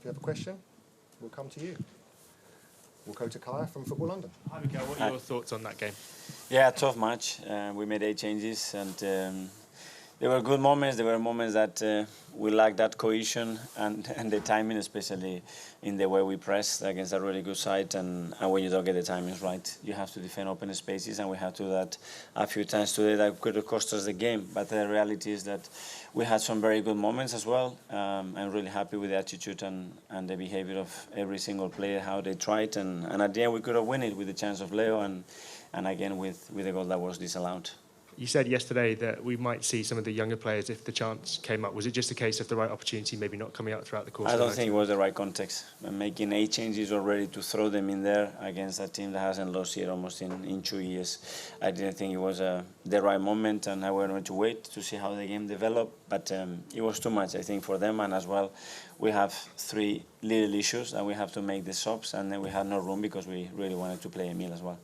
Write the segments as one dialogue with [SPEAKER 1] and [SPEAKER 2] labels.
[SPEAKER 1] you have a question, we'll come to you. We'll go to Kaya from Football London.
[SPEAKER 2] Hi, Mikel. What are your thoughts on that game?
[SPEAKER 3] Yeah, tough match. We made 8 changes, and there were good moments. There were moments that we lacked that cohesion and the timing, especially in the way we pressed against a really good side. And when you don't get the timings right, you have to defend open spaces, and we had to do that a few times today. That could have cost us the game. But the reality is that we had some very good moments as well. I'm really happy with the attitude and the behavior of every single player, how they tried. And at the end, we could have won it with the chance of Leo and again with a goal that was disallowed.
[SPEAKER 2] You said yesterday that we might see some of the younger players if the chance came up. Was it just a case of the right opportunity maybe not coming out throughout the course?
[SPEAKER 3] I don't think it was the right context. Making 8 changes already to throw them in there against a team that hasn't lost yet almost in 2 years. I didn't think it was the right moment, and I wanted to wait to see how the game developed. But it was too much, I think, for them. And as well, we have 3 little issues, and we have to make the subs, and then we had no room because we really wanted to play Emile as well.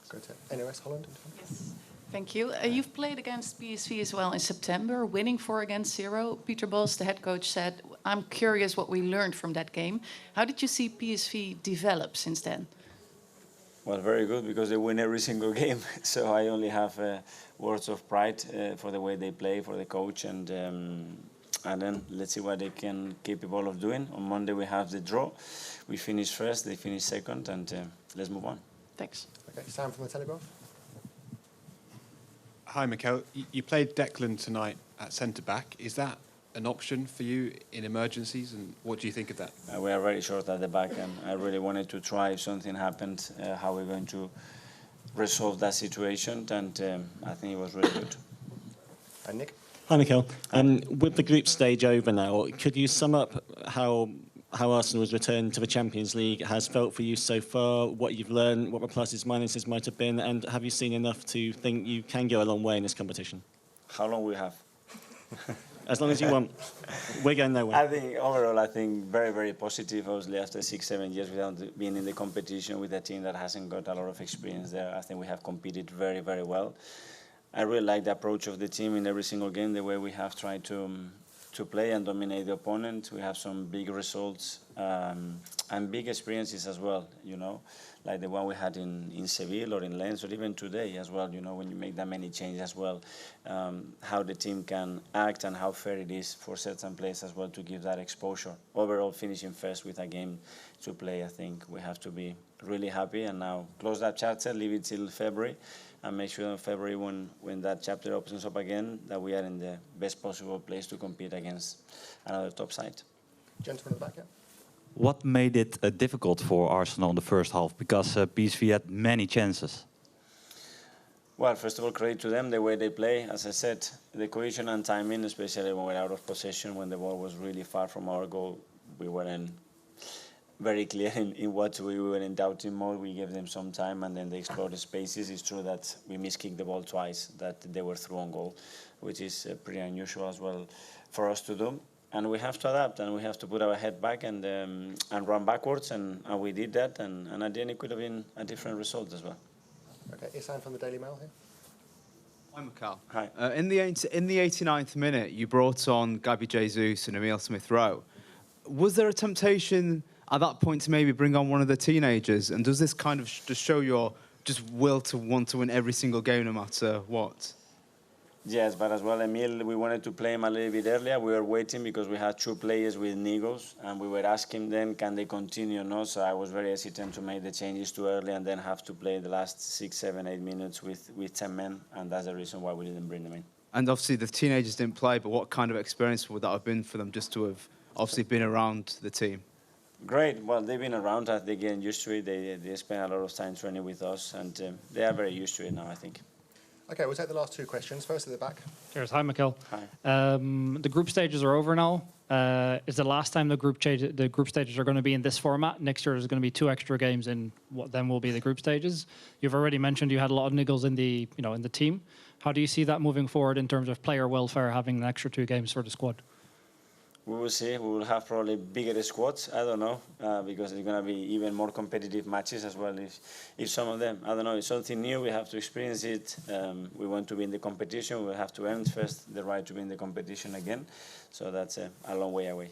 [SPEAKER 1] Go to NOS Holland.
[SPEAKER 4] Yes. Thank you. You've played against PSV as well in September, winning 4-0. Peter Bosz, the head coach, said, "I'm curious what we learned from that game." How did you see PSV develop since then?
[SPEAKER 3] Well, very good, because they win every single game. So I only have words of pride for the way they play, for the coach, and then let's see what they can capable of doing. On Monday we have the draw. We finish first, they finish second, and let's move on.
[SPEAKER 4] Thanks.
[SPEAKER 1] Okay, Sam from the Telegraph.
[SPEAKER 5] Hi, Mikel. You played Declan tonight at centre-back. Is that an option for you in emergencies, and what do you think of that?
[SPEAKER 3] We are very short at the back, and I really wanted to try, if something happened, how we're going to resolve that situation, and I think it was really good.
[SPEAKER 1] And Nick?
[SPEAKER 6] Hi, Mikel. With the group stage over now, could you sum up how Arsenal's return to the Champions League has felt for you so far, what you've learned, what the pluses, minuses might have been, and have you seen enough to think you can go a long way in this competition?
[SPEAKER 3] How long we have?
[SPEAKER 6] As long as you want. We're going nowhere.
[SPEAKER 3] I think overall, very, very positive. Obviously, after 6-7 years without being in the competition with a team that hasn't got a lot of experience there, I think we have competed very, very well. I really like the approach of the team in every single game, the way we have tried to play and dominate the opponent. We have some big results and big experiences as well, you know, like the one we had in Seville or in Lens, or even today as well, you know, when you make that many changes as well, how the team can act and how fair it is for certain players as well to give that exposure. Overall, finishing first with a game to play, I think we have to be really happy, and now close that chapter, leave it till February, and make sure in February when that chapter opens up again, that we are in the best possible place to compete against another top side.
[SPEAKER 1] Gentleman at the back, yeah.
[SPEAKER 7] What made it difficult for Arsenal in the first half? Because PSV had many chances.
[SPEAKER 3] Well, first of all, credit to them, the way they play. As I said, the cohesion and timing, especially when we're out of possession, when the ball was really far from our goal, we weren't very clear in what we were in doubting mode. We gave them some time, and then they explored the spaces. It's true that we miskicked the ball twice, that they were through on goal, which is pretty unusual as well for us to do. And we have to adapt, and we have to put our head back and run backwards, and we did that. And at the end, it could have been a different result as well.
[SPEAKER 1] Okay, Isan from the Daily Mail here.
[SPEAKER 8] Hi, Mikel.
[SPEAKER 3] Hi.
[SPEAKER 8] In the 89th minute, you brought on Gabby Jesus and Emile Smith-Rowe. Was there a temptation at that point to maybe bring on one of the teenagers? And does this kind of just show your will to want to win every single game no matter what?
[SPEAKER 3] Yes, but as well, Emile, we wanted to play him a little bit earlier. We were waiting because we had 2 players with niggles, and we were asking them, can they continue or not? So I was very hesitant to make the changes too early and then have to play the last 6, 7, 8 minutes with 10 men, and that's the reason why we didn't bring them in.
[SPEAKER 8] And obviously the teenagers didn't play, but what kind of experience would that have been for them just to have obviously been around the team?
[SPEAKER 3] Great. Well, they've been around us. They're getting used to it. They spend a lot of time training with us, and they are very used to it now, I think.
[SPEAKER 1] Okay, we'll take the last 2 questions. First at the back.
[SPEAKER 9] Cheers. Hi, Mikel.
[SPEAKER 3] Hi.
[SPEAKER 9] The group stages are over now. Is the last time the group stages are going to be in this format? Next year there's going to be 2 extra games in what then will be the group stages. You've already mentioned you had a lot of niggles in the team. How do you see that moving forward in terms of player welfare, having an extra 2 games for the squad?
[SPEAKER 3] We will see. We will have probably bigger squads. I don't know, because it's going to be even more competitive matches as well. If some of them, I don't know, it's something new. We have to experience it. We want to be in the competition. We'll have to earn first the right to be in the competition again. So that's a long way away.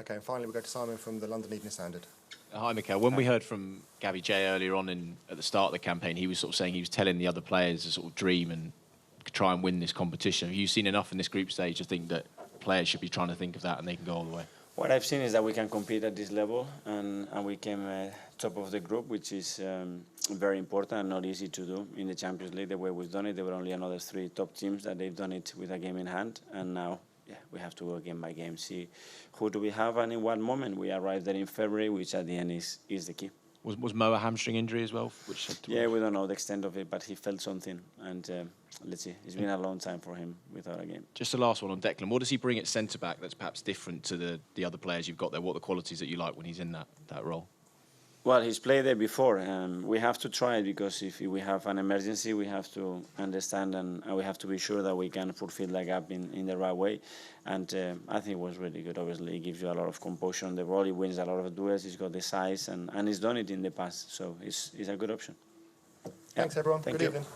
[SPEAKER 1] Okay, and finally we go to Simon from the London Evening Standard.
[SPEAKER 10] Hi, Mikel. When we heard from Gabby J earlier on at the start of the campaign, he was sort of saying he was telling the other players to sort of dream and try and win this competition. Have you seen enough in this group stage to think that players should be trying to think of that and they can go all the way?
[SPEAKER 3] What I've seen is that we can compete at this level, and we came top of the group, which is very important and not easy to do in the Champions League. The way we've done it, there were only another 3 top teams that they've done it with a game in hand, and now we have to go game by game, see who do we have and in what moment. We arrived there in February, which at the end is the key.
[SPEAKER 10] Was Mo a hamstring injury as well?
[SPEAKER 3] Yeah, we don't know the extent of it, but he felt something, and let's see. It's been a long time for him without a game.
[SPEAKER 10] Just the last one on Declan. What does he bring at centre-back that's perhaps different to the other players you've got there? What are the qualities that you like when he's in that role?
[SPEAKER 3] Well, he's played there before. We have to try it because if we have an emergency, we have to understand and we have to be sure that we can fulfill that gap in the right way. And I think it was really good. Obviously, he gives you a lot of composure on the ball. He wins a lot of duels. He's got the size and he's done it in the past. So he's a good option.
[SPEAKER 1] Thanks, everyone.
[SPEAKER 3] Thank
[SPEAKER 1] Good
[SPEAKER 3] you.
[SPEAKER 1] evening.